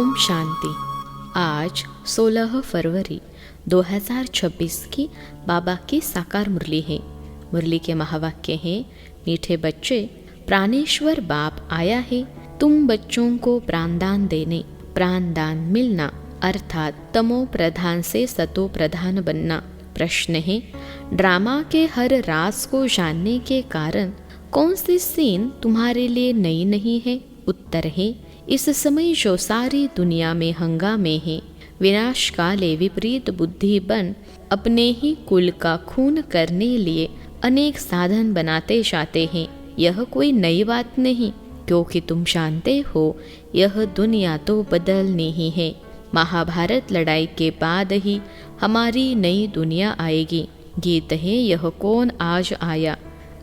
ओम शांति। आज 16 फरवरी 2026 की बाबा की साकार मुरली है। मुरली के महावाक्य हैं, मीठे बच्चे, प्राणेश्वर बाप आया है तुम बच्चों को प्राणदान देने। प्राणदान मिलना अर्थात तमो प्रधान से सतो प्रधान बनना। प्रश्न है, ड्रामा के हर राज को जानने के कारण कौन सी सीन तुम्हारे लिए नई नहीं है? उत्तर है, इस समय जो सारी दुनिया में हंगामे है, विनाश काले विपरीत बुद्धि बन अपने ही कुल का खून करने लिए अनेक साधन बनाते जाते हैं। यह कोई नई बात नहीं, क्योंकि तुम जानते हो यह दुनिया तो बदलनी ही है। महाभारत लड़ाई के बाद ही हमारी नई दुनिया आएगी। गीत है, यह कौन आज आया।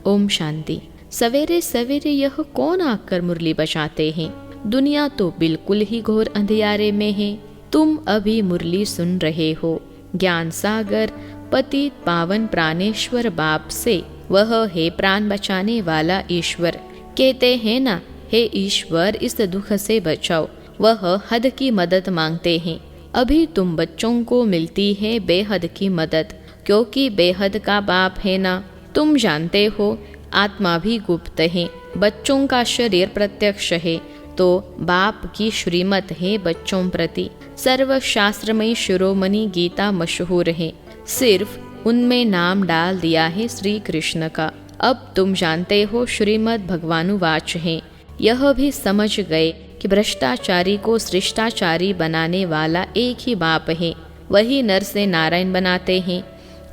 ओम शांति। सवेरे सवेरे यह कौन आकर मुरली बजाते हैं? दुनिया तो बिल्कुल ही घोर अंधियारे में है। तुम अभी मुरली सुन रहे हो। ज्ञान सागर पतित पावन प्राणेश्वर बाप से, वह है प्राण बचाने वाला ईश्वर। कहते हैं ना, हे ईश्वर इस दुख से बचाओ। वह हद की मदद मांगते हैं। अभी तुम बच्चों को मिलती है बेहद की मदद, क्योंकि बेहद का बाप है ना। तुम जानते हो आत्मा भी गुप्त है, बच्चों का शरीर प्रत्यक्ष है, तो बाप की श्रीमत है बच्चों प्रति। सर्वशास्त्रमय शिरोमणि गीता मशहूर है, सिर्फ उनमें नाम डाल दिया है श्री कृष्ण का। अब तुम जानते हो श्रीमद् भगवानुवाच है। यह भी समझ गए कि भ्रष्टाचारी को श्रेष्ठाचारी बनाने वाला एक ही बाप है, वही नर से नारायण बनाते हैं।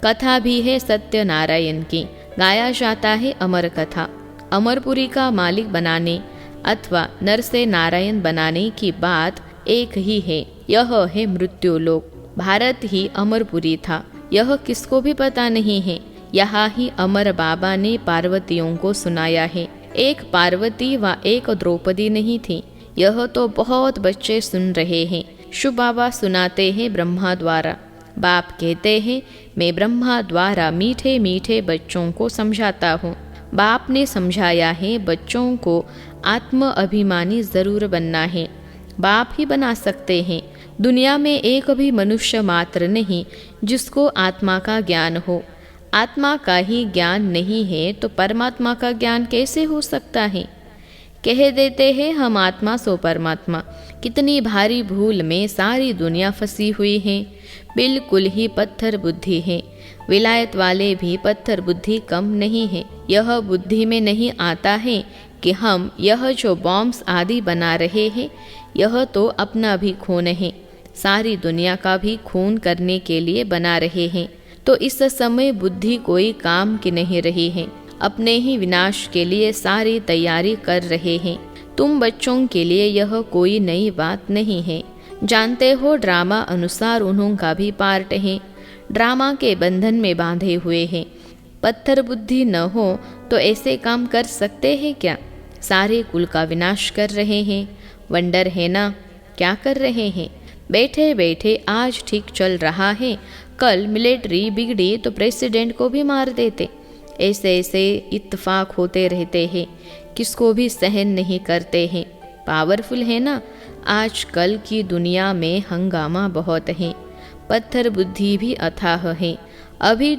कथा भी है सत्यनारायण की, गाया जाता है अमर कथा। अमरपुरी का मालिक बनाने अथवा नर से नारायण बनाने की बात एक ही है, यह है मृत्युलोक। भारत ही अमरपुरी था, यह किसको भी पता नहीं है। यहाँ ही अमर बाबा ने पार्वतियों को सुनाया है। एक पार्वती व एक द्रौपदी नहीं थी, यह तो बहुत बच्चे सुन रहे हैं। शिव बाबा सुनाते हैं ब्रह्मा द्वारा। बाप कहते हैं, मैं ब्रह्मा द्वारा मीठे मीठे बच्चों को समझाता हूँ। बाप ने समझाया है बच्चों को आत्म अभिमानी जरूर बनना है। बाप ही बना सकते हैं। दुनिया में एक भी मनुष्य मात्र नहीं जिसको आत्मा का ज्ञान हो। आत्मा का ही ज्ञान नहीं है तो परमात्मा का ज्ञान कैसे हो सकता है? कह देते हैं हम आत्मा सो परमात्मा। कितनी भारी भूल में सारी दुनिया फंसी हुई है। बिल्कुल ही पत्थर बुद्धि है। विलायत वाले भी पत्थर बुद्धि कम नहीं है। यह बुद्धि में नहीं आता है कि हम यह जो बॉम्ब्स आदि बना रहे हैं, यह तो अपना भी खून है, सारी दुनिया का भी खून करने के लिए बना रहे हैं। तो इस समय बुद्धि कोई काम की नहीं रही है, अपने ही विनाश के लिए सारी तैयारी कर रहे हैं। तुम बच्चों के लिए यह कोई नई बात नहीं है। जानते हो ड्रामा अनुसार उन्होंने भी पार्ट है, ड्रामा के बंधन में बांधे हुए हैं। पत्थर बुद्धि न हो तो ऐसे काम कर सकते हैं क्या? सारे कुल का विनाश कर रहे हैं। वंडर है ना, क्या कर रहे हैं? बैठे बैठे आज ठीक चल रहा है, कल मिलिट्री बिगड़ी तो प्रेसिडेंट को भी मार देते। ऐसे ऐसे इत्तेफाक होते रहते हैं, किसको भी सहन नहीं करते हैं। पावरफुल है ना। आजकल की दुनिया में हंगामा बहुत है, पत्थर बुद्धि भी अथाह है। अभी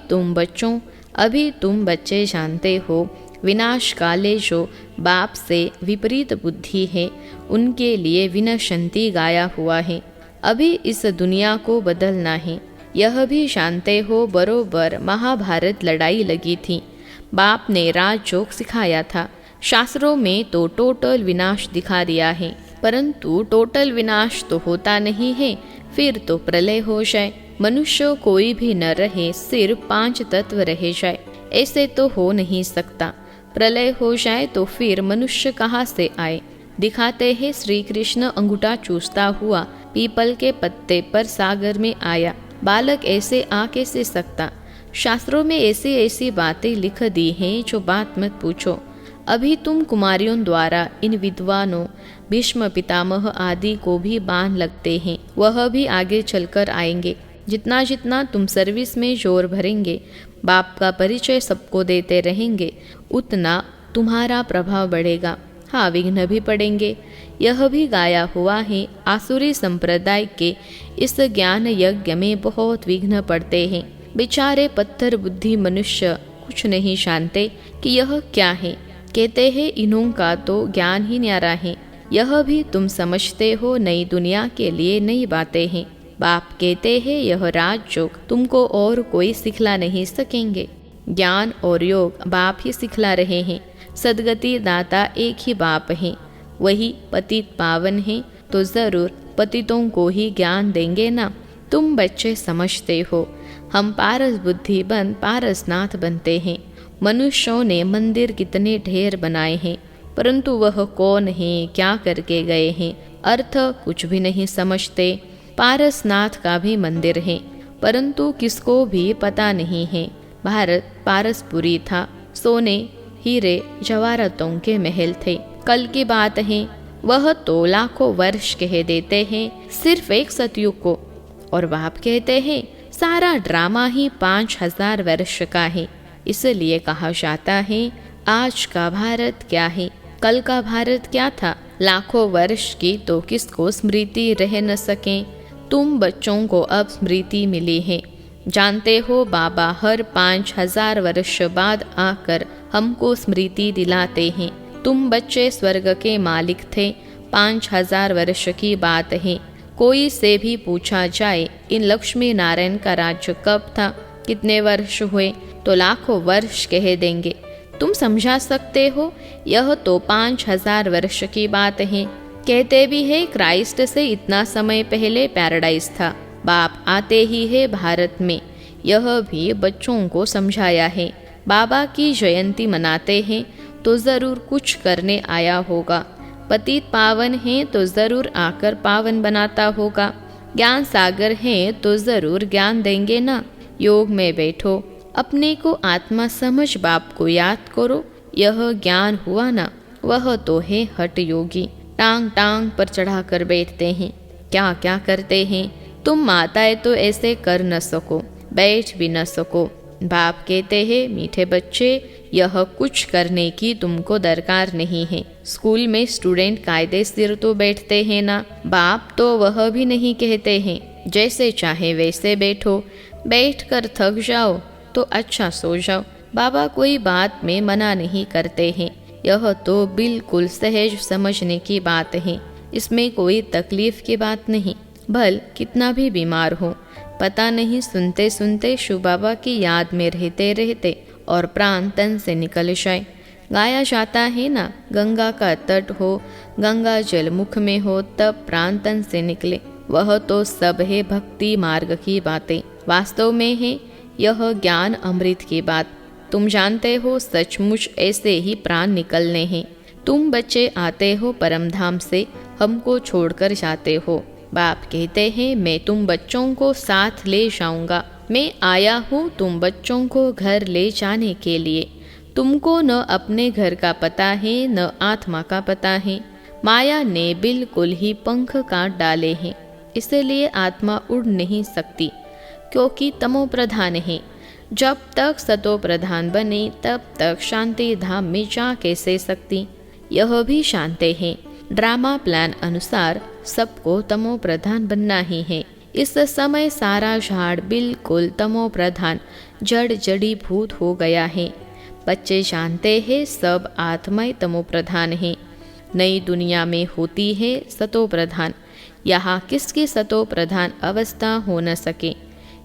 तुम बच्चे जानते हो विनाश काले जो बाप से विपरीत बुद्धि है, उनके लिए विनशंति गाया हुआ है। अभी इस दुनिया को बदलना है। यह भी जानते हो बरोबर महाभारत लड़ाई लगी थी। बाप ने राजयोग सिखाया था। शास्त्रों में तो टोटल विनाश दिखा दिया है, परंतु टोटल विनाश तो होता नहीं है। फिर तो प्रलय हो जाए, मनुष्य कोई भी न रहे, सिर्फ 5 तत्व रह जाए, ऐसे तो हो नहीं सकता। प्रलय हो जाए तो फिर मनुष्य कहाँ से आए? दिखाते हैं श्री कृष्ण अंगूठा चूसता हुआ पीपल के पत्ते पर सागर में आया। बालक ऐसे आ कैसे सकता? शास्त्रों में ऐसी ऐसी बातें लिख दी हैं जो बात मत पूछो। अभी तुम कुमारियों द्वारा इन विद्वानों भीष्म पितामह आदि को भी बांध लगते हैं, वह भी आगे चलकर आएंगे। जितना जितना तुम सर्विस में जोर भरेंगे, बाप का परिचय सबको देते रहेंगे, उतना तुम्हारा प्रभाव बढ़ेगा। हाँ, विघ्न भी पड़ेंगे। यह भी गाया हुआ है, आसुरी संप्रदाय के इस ज्ञान यज्ञ में बहुत विघ्न पड़ते हैं। बेचारे पत्थर बुद्धि मनुष्य कुछ नहीं जानते कि यह क्या है। कहते हैं इन्हों का तो ज्ञान ही न्यारा है। यह भी तुम समझते हो नई दुनिया के लिए नई बातें हैं। बाप कहते हैं यह राजयोग तुमको और कोई सिखला नहीं सकेंगे। ज्ञान और योग बाप ही सिखला रहे हैं। सदगति दाता एक ही बाप है, वही पतित पावन है, तो जरूर पतितों को ही ज्ञान देंगे ना। तुम बच्चे समझते हो हम पारस बुद्धि बन पारसनाथ बनते हैं। मनुष्यों ने मंदिर कितने ढेर बनाए हैं, परंतु वह कौन है, क्या करके गए हैं, अर्थ कुछ भी नहीं समझते। पारसनाथ का भी मंदिर है, परंतु किसको भी पता नहीं है। भारत पारसपुरी था, सोने हीरे जवाहरातों के महल थे। कल की बात है, वह तो लाखों वर्ष कह देते हैं सिर्फ एक सतयुग को, और बाप कहते हैं सारा ड्रामा ही 5000 वर्ष का है। इसलिए कहा जाता है आज का भारत क्या है, कल का भारत क्या था। लाखों वर्ष की तो किसको स्मृति रह न सके। तुम बच्चों को अब स्मृति मिली है। जानते हो बाबा हर 5000 वर्ष बाद आकर हमको स्मृति दिलाते हैं। तुम बच्चे स्वर्ग के मालिक थे। 5000 वर्ष की बात है। कोई से भी पूछा जाए इन लक्ष्मी नारायण का राज्य कब था, कितने वर्ष हुए, तो लाखों वर्ष कह देंगे। तुम समझा सकते हो यह तो 5000 वर्ष की बात है। कहते भी है क्राइस्ट से इतना समय पहले पैराडाइज था। बाप आते ही है भारत में, यह भी बच्चों को समझाया है। बाबा की जयंती मनाते हैं तो जरूर कुछ करने आया होगा। पतित पावन है तो जरूर आकर पावन बनाता होगा। ज्ञान सागर है तो जरूर ज्ञान देंगे ना। योग में बैठो, अपने को आत्मा समझ बाप को याद करो, यह ज्ञान हुआ ना। वह तो है हठ योगी, टांग टांग पर चढ़ा कर बैठते हैं, क्या क्या करते हैं। तुम माताएं तो ऐसे कर न सको, बैठ भी न सको। बाप कहते हैं मीठे बच्चे, यह कुछ करने की तुमको दरकार नहीं है। स्कूल में स्टूडेंट कायदे सिर तो बैठते हैं ना। बाप तो वह भी नहीं कहते हैं जैसे चाहे वैसे बैठो, बैठ कर थक जाओ तो अच्छा सो जाओ। बाबा कोई बात में मना नहीं करते हैं। यह तो बिल्कुल सहज समझने की बात है, इसमें कोई तकलीफ की बात नहीं। भल कितना भी बीमार हो, पता नहीं सुनते सुनते शिव बाबा की याद में रहते रहते और प्राण तन से निकल जाए। गाया जाता है ना, गंगा का तट हो, गंगा जल मुख में हो, तब प्राण तन से निकले। वह तो सब है भक्ति मार्ग की बातें। वास्तव में है यह ज्ञान अमृत की बात। तुम जानते हो सचमुच ऐसे ही प्राण निकलने हैं। तुम बच्चे आते हो परमधाम से, हमको छोड़कर जाते हो। बाप कहते हैं मैं तुम बच्चों को साथ ले जाऊंगा। मैं आया हूँ तुम बच्चों को घर ले जाने के लिए। तुमको न अपने घर का पता है न आत्मा का पता है। माया ने बिल्कुल ही पंख काट डाले हैं, इसलिए आत्मा उड़ नहीं सकती, क्योंकि तमो प्रधान है। जब तक सतो प्रधान बने तब तक शांति धाम में जा कैसे सकती। यह भी शांति है। ड्रामा प्लान अनुसार सबको तमो प्रधान बनना ही है। इस समय सारा झाड़ बिल्कुल तमो प्रधान जड़ जड़ी भूत हो गया है। बच्चे जानते हैं सब आत्माएं तमो प्रधान है। नई दुनिया में होती है सतो प्रधान। यहाँ किसकी सतो प्रधान अवस्था हो न सके।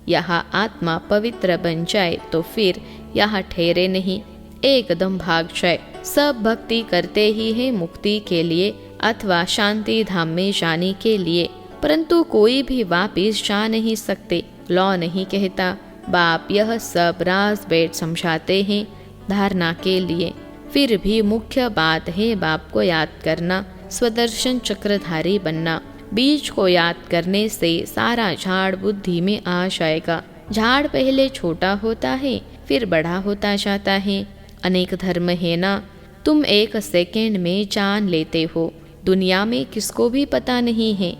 यहाँ आत्मा पवित्र बन जाए तो फिर यहाँ ठहरे नहीं, एकदम भाग जाए। सब भक्ति करते ही है मुक्ति के लिए अथवा शांति धाम में जाने के लिए, परंतु कोई भी वापिस जा नहीं सकते। लॉ नहीं कहता। बाप यह सब राज बैठ समझाते हैं धारणा के लिए। फिर भी मुख्य बात है बाप को याद करना, स्वदर्शन चक्रधारी बनना। बीज को याद करने से सारा झाड़ बुद्धि में आ जाएगा। झाड़ पहले छोटा होता है फिर बड़ा होता जाता है। अनेक धर्म है ना, तुम एक सेकेंड में जान लेते हो। दुनिया में किसको भी पता नहीं है।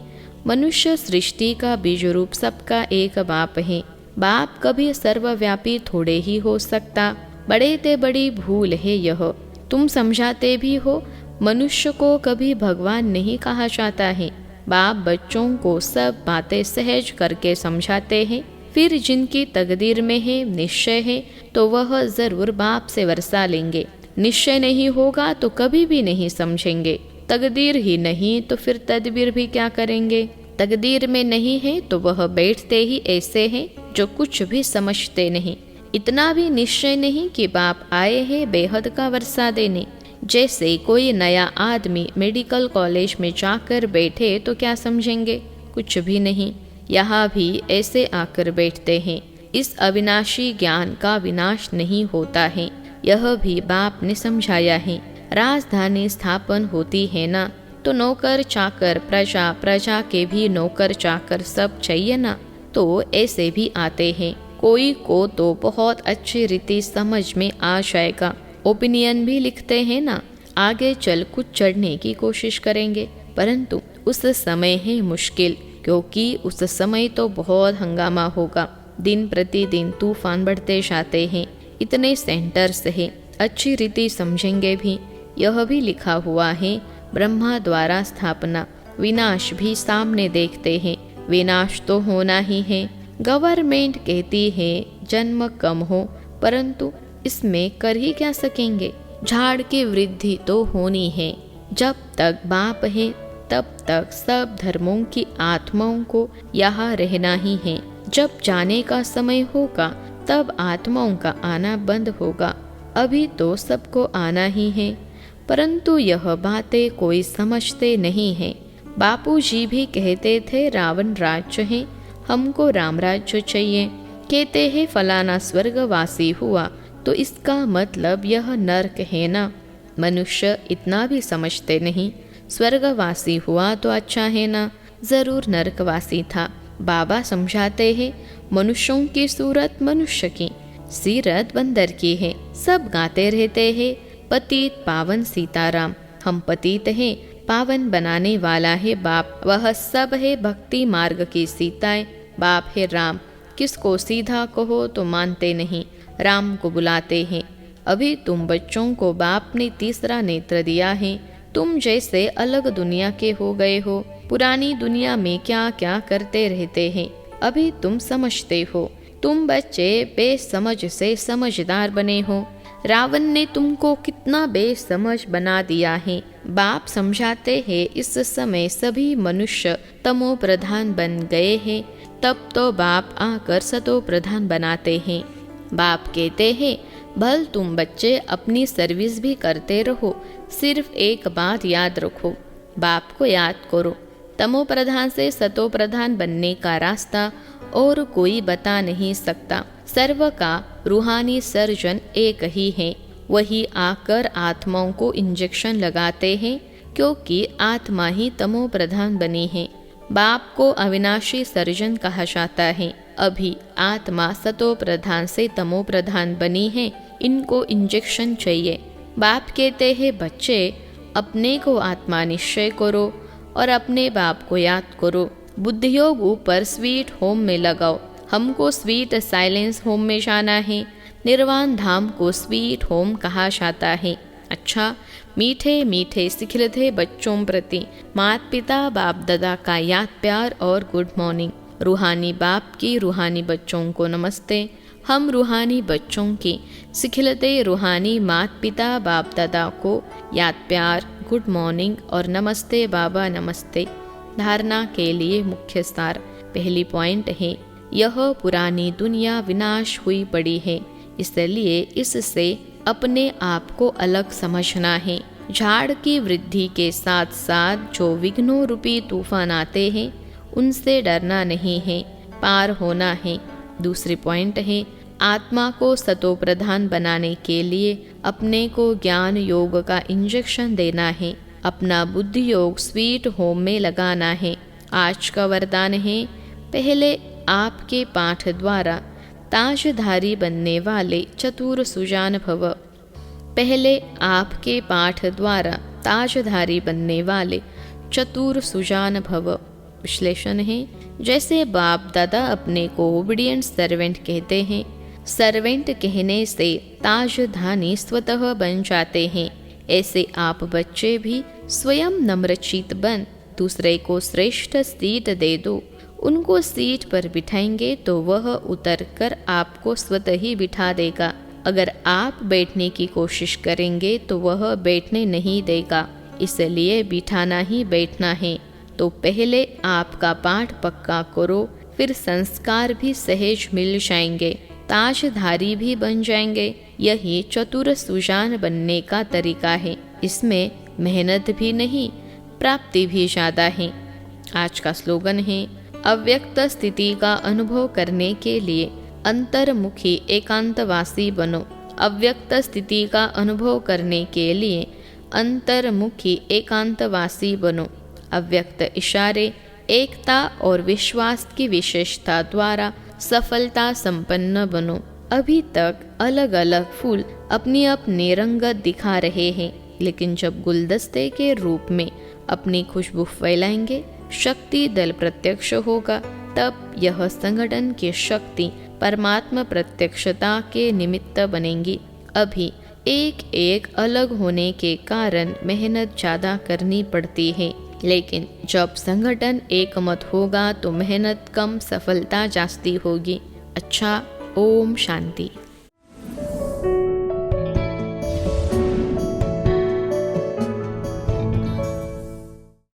मनुष्य सृष्टि का बीज रूप सबका एक बाप है। बाप कभी सर्वव्यापी थोड़े ही हो सकता। बड़े ते बड़ी भूल है यह। तुम समझाते भी हो मनुष्य को कभी भगवान नहीं कहा जाता है। बाप बच्चों को सब बातें सहज करके समझाते हैं। फिर जिनकी तकदीर में है, निश्चय है, तो वह जरूर बाप से वर्षा लेंगे। निश्चय नहीं होगा तो कभी भी नहीं समझेंगे। तकदीर ही नहीं तो फिर तदबीर भी क्या करेंगे। तकदीर में नहीं है तो वह बैठते ही ऐसे हैं जो कुछ भी समझते नहीं। इतना भी निश्चय नहीं कि बाप आए हैं बेहद का वर्षा देने। जैसे कोई नया आदमी मेडिकल कॉलेज में जाकर बैठे तो क्या समझेंगे, कुछ भी नहीं। यहाँ भी ऐसे आकर बैठते हैं। इस अविनाशी ज्ञान का विनाश नहीं होता है, यह भी बाप ने समझाया है। राजधानी स्थापन होती है ना, तो नौकर चाकर, प्रजा, प्रजा के भी नौकर चाकर सब चाहिए ना, तो ऐसे भी आते हैं। कोई को तो बहुत अच्छी रीति समझ में आ जाएगा, ओपिनियन भी लिखते हैं ना, आगे चल कुछ चढ़ने की कोशिश करेंगे, परंतु उस समय है मुश्किल, क्योंकि उस समय तो बहुत हंगामा होगा। दिन प्रतिदिन तूफान बढ़ते जाते हैं। इतने सेंटर्स हैं, अच्छी रीति समझेंगे भी। यह भी लिखा हुआ है, ब्रह्मा द्वारा स्थापना, विनाश भी सामने देखते हैं। विनाश तो होना ही है। गवर्नमेंट कहती है जन्म कम हो, परंतु इसमें कर ही क्या सकेंगे। झाड़ की वृद्धि तो होनी है। जब तक बाप है तब तक सब धर्मों की आत्माओं को यहाँ रहना ही है। जब जाने का समय होगा तब आत्माओं का आना बंद होगा। अभी तो सबको आना ही है, परंतु यह बातें कोई समझते नहीं है। बापूजी भी कहते थे रावण राज्य है, हमको राम राज्य चाहिए। कहते हैं फलाना स्वर्गवासी हुआ तो इसका मतलब यह नरक है ना। मनुष्य इतना भी समझते नहीं। स्वर्गवासी हुआ तो अच्छा है ना, जरूर नरकवासी था। बाबा समझाते हैं मनुष्यों की सूरत मनुष्य की, सीरत बंदर की है। सब गाते रहते हैं पतित पावन सीताराम। हम पतित हैं, पावन बनाने वाला है बाप। वह सब है भक्ति मार्ग की सीताएं। बाप है राम, किसको सीधा कहो तो मानते नहीं, राम को बुलाते हैं। अभी तुम बच्चों को बाप ने तीसरा नेत्र दिया है। तुम जैसे अलग दुनिया के हो गए हो। पुरानी दुनिया में क्या क्या करते रहते हैं, अभी तुम समझते हो। तुम बच्चे बेसमझ से समझदार बने हो। रावण ने तुमको कितना बेसमझ बना दिया है। बाप समझाते हैं इस समय सभी मनुष्य तमो प्रधान बन गए हैं, तब तो बाप आकर सतो प्रधान बनाते हैं। बाप कहते हैं भल तुम बच्चे अपनी सर्विस भी करते रहो, सिर्फ एक बात याद रखो, बाप को याद करो। तमो प्रधान से सतो प्रधान बनने का रास्ता और कोई बता नहीं सकता। सर्व का रूहानी सर्जन एक ही है। वही आकर आत्माओं को इंजेक्शन लगाते हैं, क्योंकि आत्मा ही तमो प्रधान बनी है। बाप को अविनाशी सर्जन कहा जाता है। अभी आत्मा सतो प्रधान से तमो प्रधान बनी है, इनको इंजेक्शन चाहिए। बाप कहते हैं बच्चे अपने को आत्मा निश्चय करो और अपने बाप को याद करो। बुद्धियोग ऊपर स्वीट होम में लगाओ। हमको स्वीट साइलेंस होम में जाना है। निर्वाण धाम को स्वीट होम कहा जाता है। अच्छा, मीठे मीठे सिखलते बच्चों प्रति माता पिता बाप दादा का याद प्यार और गुड मॉर्निंग। रूहानी बाप की रूहानी बच्चों को नमस्ते। हम रूहानी बच्चों की सिखलते रूहानी माता पिता बाप दादा को याद प्यार, गुड मॉर्निंग और नमस्ते बाबा नमस्ते। धारणा के लिए मुख्य सार। पहली पॉइंट है, यह पुरानी दुनिया विनाश हुई पड़ी है, इसलिए इससे अपने आप को अलग समझना है। झाड़ की वृद्धि के साथ साथ जो विघ्नों रूपी तूफान आते हैं उनसे डरना नहीं है, पार होना है। दूसरी पॉइंट है, आत्मा को सतो प्रधान बनाने के लिए अपने को ज्ञान योग का इंजेक्शन देना है। अपना बुद्धि योग स्वीट होम में लगाना है। आज का वरदान है, पहले आपके पाठ द्वारा ताजधारी बनने वाले चतुर सुजान भव। पहले आपके पाठ द्वारा ताजधारी बनने वाले चतुर सुजान भव। विश्लेषण है, जैसे बाप दादा अपने को ओबीडियंट सर्वेंट कहते हैं, सर्वेंट कहने से ताजधानी स्वतः बन जाते हैं। ऐसे आप बच्चे भी स्वयं नम्रचित बन दूसरे को श्रेष्ठ सीट दे दो। उनको सीट पर बिठाएंगे तो वह उतरकर आपको स्वतः ही बिठा देगा। अगर आप बैठने की कोशिश करेंगे तो वह बैठने नहीं देगा। इसलिए बिठाना ही बैठना है। तो पहले आपका पाठ पक्का करो, फिर संस्कार भी सहज मिल जाएंगे, ताजधारी भी बन जाएंगे। यही चतुर सुजान बनने का तरीका है। इसमें मेहनत भी नहीं, प्राप्ति भी ज़्यादा है। आज का स्लोगन है, अव्यक्त स्थिति का अनुभव करने के लिए अंतर्मुखी एकांतवासी बनो। अव्यक्त स्थिति का अनुभव करने के लिए अंतर्मुखी एकांतवासी बनो। अव्यक्त इशारे, एकता और विश्वास की विशेषता द्वारा सफलता संपन्न बनो। अभी तक अलग अलग फूल अपनी अपनी रंगत दिखा रहे हैं, लेकिन जब गुलदस्ते के रूप में अपनी खुशबू फैलाएंगे, शक्ति दल प्रत्यक्ष होगा, तब यह संगठन की शक्ति परमात्मा प्रत्यक्षता के निमित्त बनेंगी। अभी एक एक अलग होने के कारण मेहनत ज़्यादा करनी पड़ती है, लेकिन जब संगठन एक मत होगा तो मेहनत कम, सफलता जास्ती होगी। अच्छा, ओम शांति।